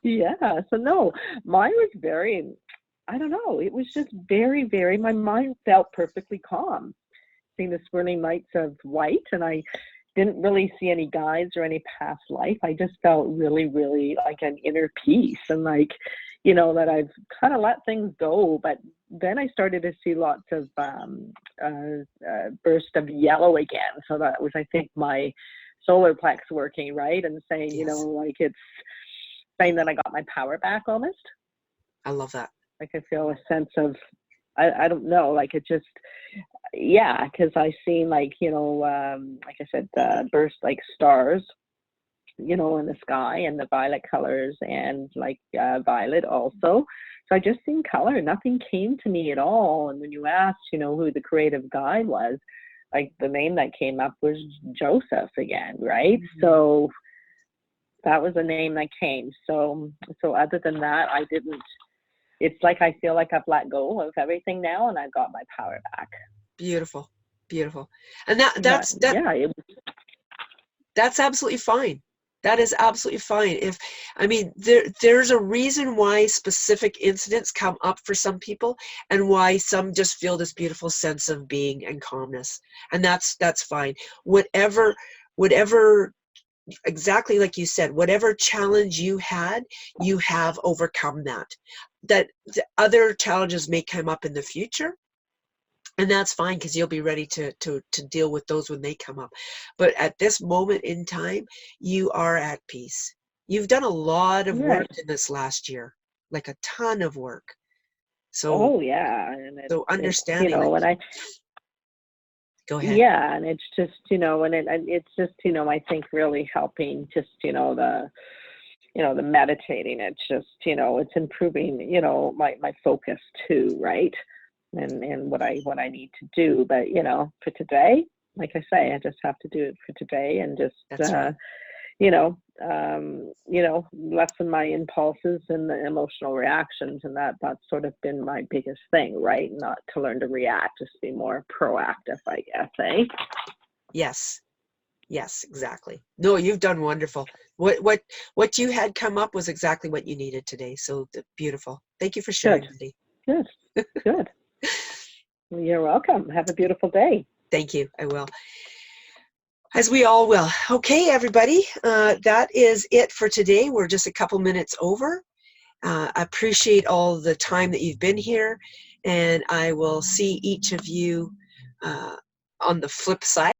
Yeah. So no, mine was very, I don't know, it was just very, very, my mind felt perfectly calm. Seeing the swirling lights of white, and I didn't really see any guides or any past life. I just felt really, really like an inner peace, and like, that I've kind of let things go. But then I started to see lots of bursts of yellow again. So that was, I think, my solar plex working, right? And saying, Yes. like it's saying that I got my power back almost. I love that. Like I feel a sense of, I don't know, like it just, yeah, because I seen like, like I said, burst like stars, in the sky, and the violet colors, and like violet also. So I just seen color. Nothing came to me at all. And when you asked, who the creative guide was, like the name that came up was Joseph again, right? Mm-hmm. So that was a name that came. So other than that, I didn't. It's like I feel like I've let go of everything now, and I've got my power back. Beautiful, beautiful. And that's absolutely fine. That is absolutely fine. There's a reason why specific incidents come up for some people, and why some just feel this beautiful sense of being and calmness, and that's fine. Whatever, exactly like you said, whatever challenge you had, you have overcome that. That the other challenges may come up in the future, and that's fine, because you'll be ready to deal with those when they come up. But at this moment in time, you are at peace. You've done a lot of work in this last year, like a ton of work. So, oh yeah, and so understanding. and Go ahead. Yeah, and it's just, and it's just, I think really helping just, the meditating. It's just, it's improving, my focus too, right? And what I need to do. But, for today, like I say, I just have to do it for today and just That's right. lessen my impulses and the emotional reactions, and that's sort of been my biggest thing, right? Not to learn to react, just be more proactive, I guess, eh? Yes. Yes, exactly. No, you've done wonderful. What you had come up was exactly what you needed today. So beautiful. Thank you for sharing, Good. Wendy. Good. Good. Well, you're welcome. Have a beautiful day. Thank you. I will. As we all will. Okay, everybody. That is it for today. We're just a couple minutes over. I appreciate all the time that you've been here, and I will see each of you on the flip side.